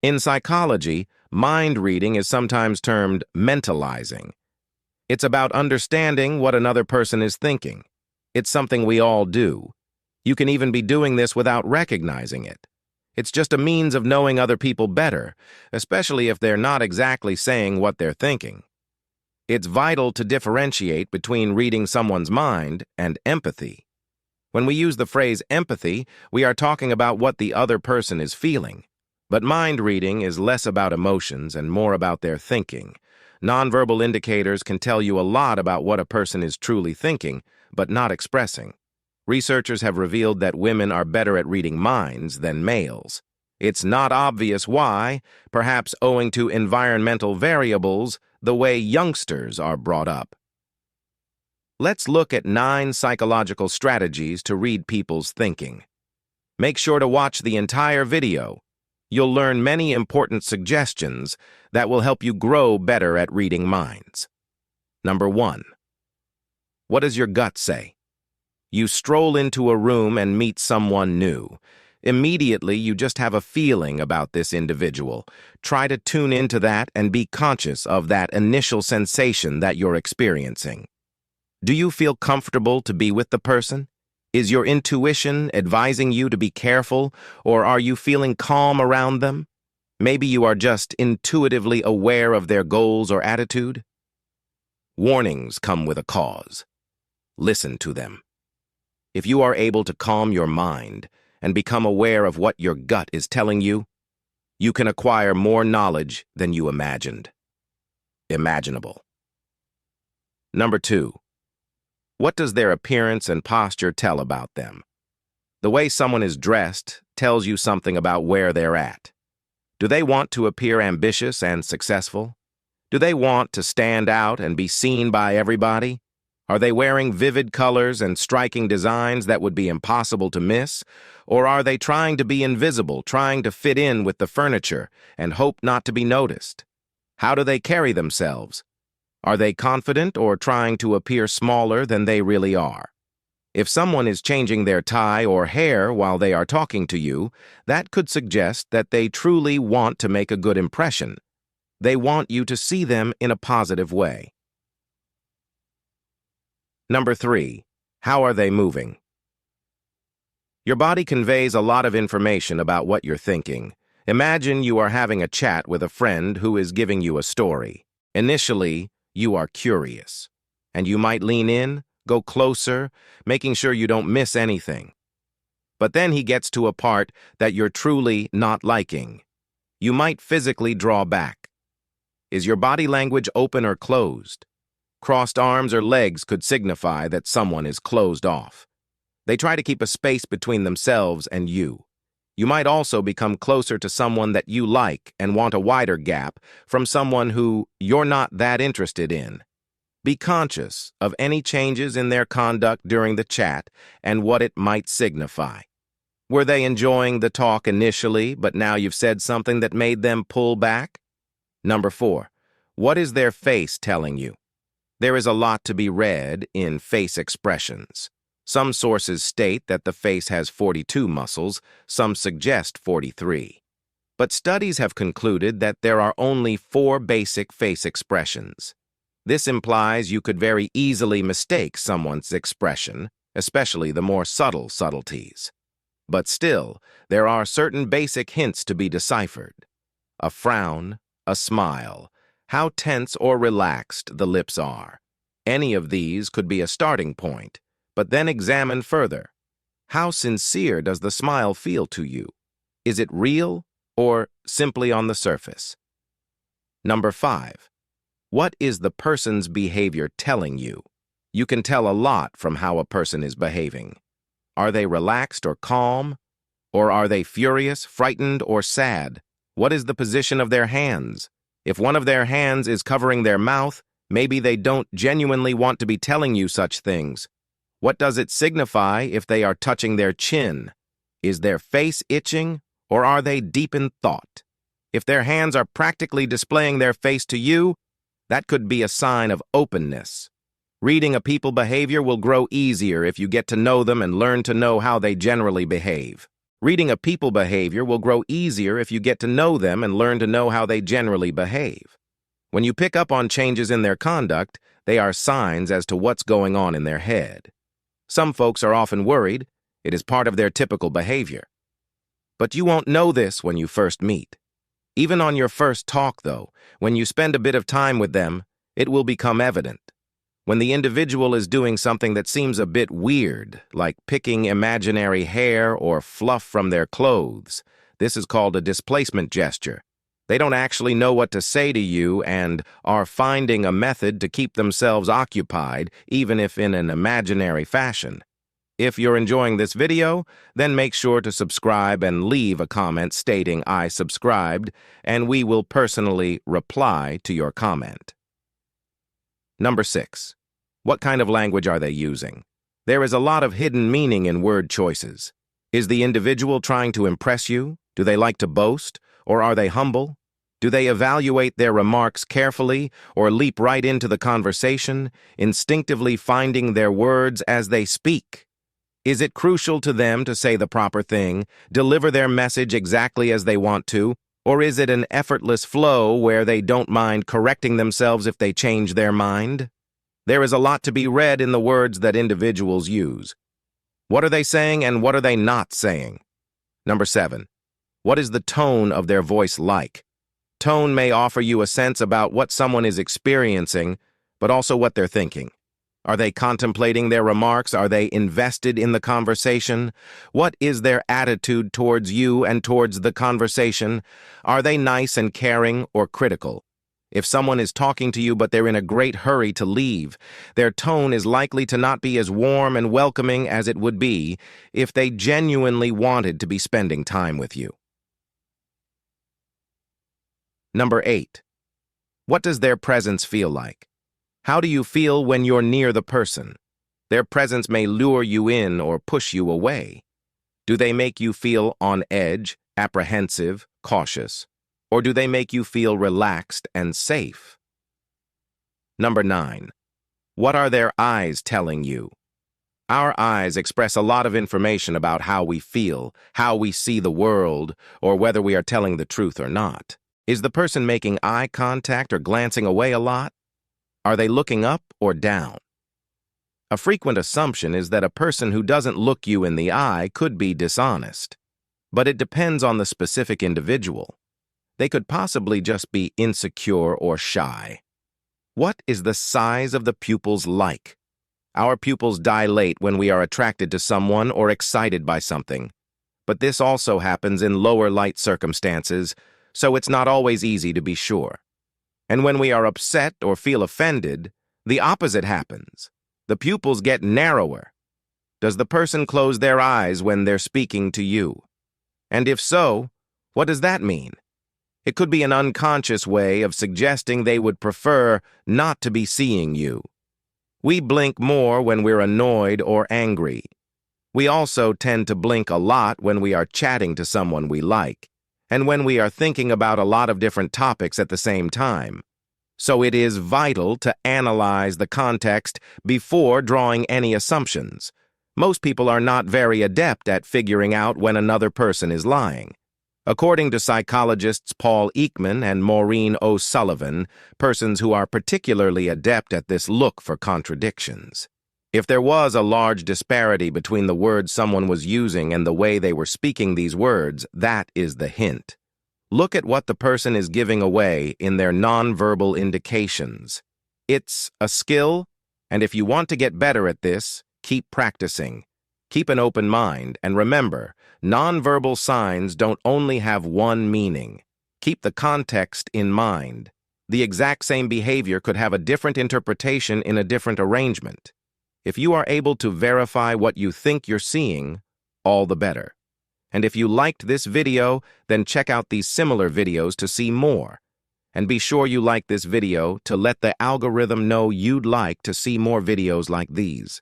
In psychology, mind reading is sometimes termed mentalizing. It's about understanding what another person is thinking. It's something we all do. You can even be doing this without recognizing it. It's just a means of knowing other people better, especially if they're not exactly saying what they're thinking. It's vital to differentiate between reading someone's mind and empathy. When we use the phrase empathy, we are talking about what the other person is feeling. But mind reading is less about emotions and more about their thinking. Nonverbal indicators can tell you a lot about what a person is truly thinking, but not expressing. Researchers have revealed that women are better at reading minds than males. It's not obvious why, perhaps owing to environmental variables, the way youngsters are brought up. Let's look at 9 psychological strategies to read people's thinking. Make sure to watch the entire video. You'll learn many important suggestions that will help you grow better at reading minds. Number 1. What does your gut say? You stroll into a room and meet someone new. Immediately, you just have a feeling about this individual. Try to tune into that and be conscious of that initial sensation that you're experiencing. Do you feel comfortable to be with the person? Is your intuition advising you to be careful, or are you feeling calm around them? Maybe you are just intuitively aware of their goals or attitude. Warnings come with a cause. Listen to them. If you are able to calm your mind and become aware of what your gut is telling you, you can acquire more knowledge than you imaginable. Number 2. What does their appearance and posture tell about them? The way someone is dressed tells you something about where they're at. Do they want to appear ambitious and successful? Do they want to stand out and be seen by everybody? Are they wearing vivid colors and striking designs that would be impossible to miss? Or are they trying to be invisible, trying to fit in with the furniture and hope not to be noticed? How do they carry themselves? Are they confident or trying to appear smaller than they really are? If someone is changing their tie or hair while they are talking to you, that could suggest that they truly want to make a good impression. They want you to see them in a positive way. Number 3. How are they moving? Your body conveys a lot of information about what you're thinking. Imagine you are having a chat with a friend who is giving you a story. Initially, you are curious, and you might lean in, go closer, making sure you don't miss anything. But then he gets to a part that you're truly not liking. You might physically draw back. Is your body language open or closed? Crossed arms or legs could signify that someone is closed off. They try to keep a space between themselves and you. You might also become closer to someone that you like and want a wider gap from someone who you're not that interested in. Be conscious of any changes in their conduct during the chat and what it might signify. Were they enjoying the talk initially, but now you've said something that made them pull back? Number 4. What is their face telling you? There is a lot to be read in face expressions. Some sources state that the face has 42 muscles, some suggest 43. But studies have concluded that there are only 4 basic face expressions. This implies you could very easily mistake someone's expression, especially the more subtle subtleties. But still, there are certain basic hints to be deciphered. A frown, a smile, how tense or relaxed the lips are. Any of these could be a starting point. But then examine further. How sincere does the smile feel to you? Is it real or simply on the surface? Number 5. What is the person's behavior telling you? You can tell a lot from how a person is behaving. Are they relaxed or calm? Or are they furious, frightened, or sad? What is the position of their hands? If one of their hands is covering their mouth, maybe they don't genuinely want to be telling you such things. What does it signify if they are touching their chin? Is their face itching, or are they deep in thought? If their hands are practically displaying their face to you, that could be a sign of openness. Reading a people's behavior will grow easier if you get to know them and learn to know how they generally behave. Reading a people behavior will grow easier if you get to know them and learn to know how they generally behave. When you pick up on changes in their conduct, they are signs as to what's going on in their head. Some folks are often worried. It is part of their typical behavior. But you won't know this when you first meet. Even on your first talk, though, when you spend a bit of time with them, it will become evident. When the individual is doing something that seems a bit weird, like picking imaginary hair or fluff from their clothes, this is called a displacement gesture. They don't actually know what to say to you and are finding a method to keep themselves occupied, even if in an imaginary fashion. If you're enjoying this video, then make sure to subscribe and leave a comment stating "I subscribed," and we will personally reply to your comment. Number 6. What kind of language are they using? There is a lot of hidden meaning in word choices. Is the individual trying to impress you? Do they like to boast? Or are they humble? Do they evaluate their remarks carefully or leap right into the conversation, instinctively finding their words as they speak? Is it crucial to them to say the proper thing, deliver their message exactly as they want to, or is it an effortless flow where they don't mind correcting themselves if they change their mind? There is a lot to be read in the words that individuals use. What are they saying and what are they not saying? Number 7. What is the tone of their voice like? Tone may offer you a sense about what someone is experiencing, but also what they're thinking. Are they contemplating their remarks? Are they invested in the conversation? What is their attitude towards you and towards the conversation? Are they nice and caring or critical? If someone is talking to you but they're in a great hurry to leave, their tone is likely to not be as warm and welcoming as it would be if they genuinely wanted to be spending time with you. Number 8. What does their presence feel like? How do you feel when you're near the person? Their presence may lure you in or push you away. Do they make you feel on edge, apprehensive, cautious? Or do they make you feel relaxed and safe? Number 9. What are their eyes telling you? Our eyes express a lot of information about how we feel, how we see the world, or whether we are telling the truth or not. Is the person making eye contact or glancing away a lot? Are they looking up or down? A frequent assumption is that a person who doesn't look you in the eye could be dishonest. But it depends on the specific individual. They could possibly just be insecure or shy. What is the size of the pupils like? Our pupils dilate when we are attracted to someone or excited by something. But this also happens in lower light circumstances, so it's not always easy to be sure. And when we are upset or feel offended, the opposite happens. The pupils get narrower. Does the person close their eyes when they're speaking to you? And if so, what does that mean? It could be an unconscious way of suggesting they would prefer not to be seeing you. We blink more when we're annoyed or angry. We also tend to blink a lot when we are chatting to someone we like, and when we are thinking about a lot of different topics at the same time. So it is vital to analyze the context before drawing any assumptions. Most people are not very adept at figuring out when another person is lying. According to psychologists Paul Ekman and Maureen O'Sullivan, persons who are particularly adept at this look for contradictions. If there was a large disparity between the words someone was using and the way they were speaking these words, that is the hint. Look at what the person is giving away in their nonverbal indications. It's a skill, and if you want to get better at this, keep practicing. Keep an open mind, and remember, nonverbal signs don't only have one meaning. Keep the context in mind. The exact same behavior could have a different interpretation in a different arrangement. If you are able to verify what you think you're seeing, all the better. And if you liked this video, then check out these similar videos to see more. And be sure you like this video to let the algorithm know you'd like to see more videos like these.